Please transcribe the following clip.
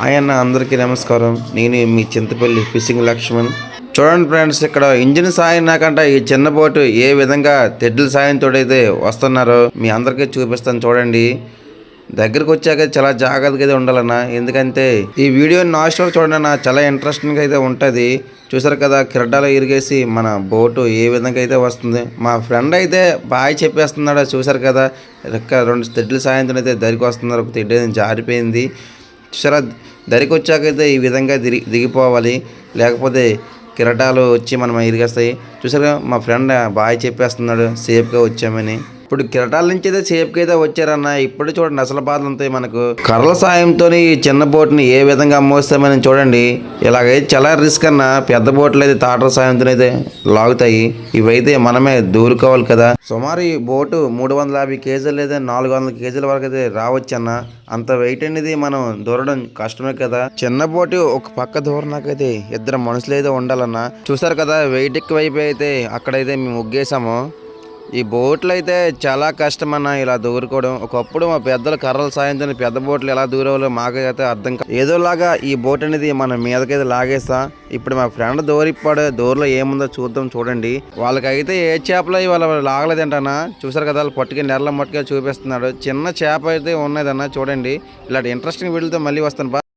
ఆయన అందరికీ నమస్కారం. నేను మీ చింతపల్లి ఫిషింగ్ లక్ష్మణ్. చూడండి ఫ్రెండ్స్, ఇక్కడ ఇంజిన్ సాయం నాకంటే ఈ చిన్న బోటు ఏ విధంగా తెడ్డుల సాయంతో అయితే వస్తున్నారో మీ అందరికీ చూపిస్తాను. చూడండి, దగ్గరకు వచ్చాక చాలా జాగ్రత్తగా అయితే ఉండాలన్నా, ఎందుకంటే ఈ వీడియో లాస్ట్ వరకు చూడండి అన్న, చాలా ఇంట్రెస్టింగ్గా అయితే ఉంటుంది. చూసారు కదా, కిరటాలు ఇరిగేసి మన బోటు ఏ విధంగా అయితే వస్తుంది. మా ఫ్రెండ్ అయితే బాయ్ చెప్పేస్తున్నాడు. చూసారు కదా, రెండు తెడ్డుల సాయంతో అయితే దరికి వస్తున్నారు. ఒక తెడ్డు జారిపోయింది. చూసారా, దరికి వచ్చాకైతే ఈ విధంగా దిగిపోవాలి, లేకపోతే కిరటాలు వచ్చి మనం ఇరిగేస్తాయి. చూసారా, మా ఫ్రెండ్ బాయ్ చెప్పేస్తున్నాడు సేఫ్గా వచ్చామని. ఇప్పుడు కిరటాల నుంచి అయితే సేఫ్గా అయితే వచ్చారన్న. ఇప్పుడు చూడండి అసలు బాధలు ఉంటాయి మనకు. కర్రల సాయంతో ఈ చిన్న బోట్ని ఏ విధంగా అమ్మోస్తామని చూడండి. ఇలాగైతే చాలా రిస్క్ అన్న. పెద్ద బోట్లు అయితే తాటల సాయంతో అయితే లాగుతాయి. ఇవైతే మనమే దూరుకోవాలి కదా. సుమారు ఈ బోటు 350 కేజీలు లేదా 400 కేజీల వరకు అయితే రావచ్చు అన్న. అంత వెయిట్ అనేది మనం దూరడం కష్టమే కదా. చిన్న బోటు ఒక పక్క దూరనాకైతే ఇద్దరు మనుషులు అయితే ఉండాలన్న. చూసారు కదా, వెయిట్ ఎక్కువైపోయి అయితే అక్కడైతే మేము ముగ్గేసాము. ఈ బోట్లు అయితే చాలా కష్టం అన్న ఇలా దూరుకోవడం. ఒకప్పుడు మా పెద్దల కర్రల సాయంతో పెద్ద బోట్లు ఎలా దూరేవాళ్ళు మాకైతే అర్థం కాదు. ఏదోలాగా ఈ బోట్ అనేది మన మీదకైతే లాగేస్తా. ఇప్పుడు మా ఫ్రెండ్ దూరిప్పాడు. దూరలో ఏముందో చూద్దాం. చూడండి, వాళ్ళకైతే ఏ చేపలు వాళ్ళు లాగలేదంటన్నా. చూసారు కదా, వాళ్ళు పట్టుకుని నెరల మట్టుగా చూపిస్తున్నాడు. చిన్న చేప అయితే ఉన్నదన్న. చూడండి, ఇలాంటి ఇంట్రెస్టింగ్ వీడియోతో మళ్ళీ వస్తాను.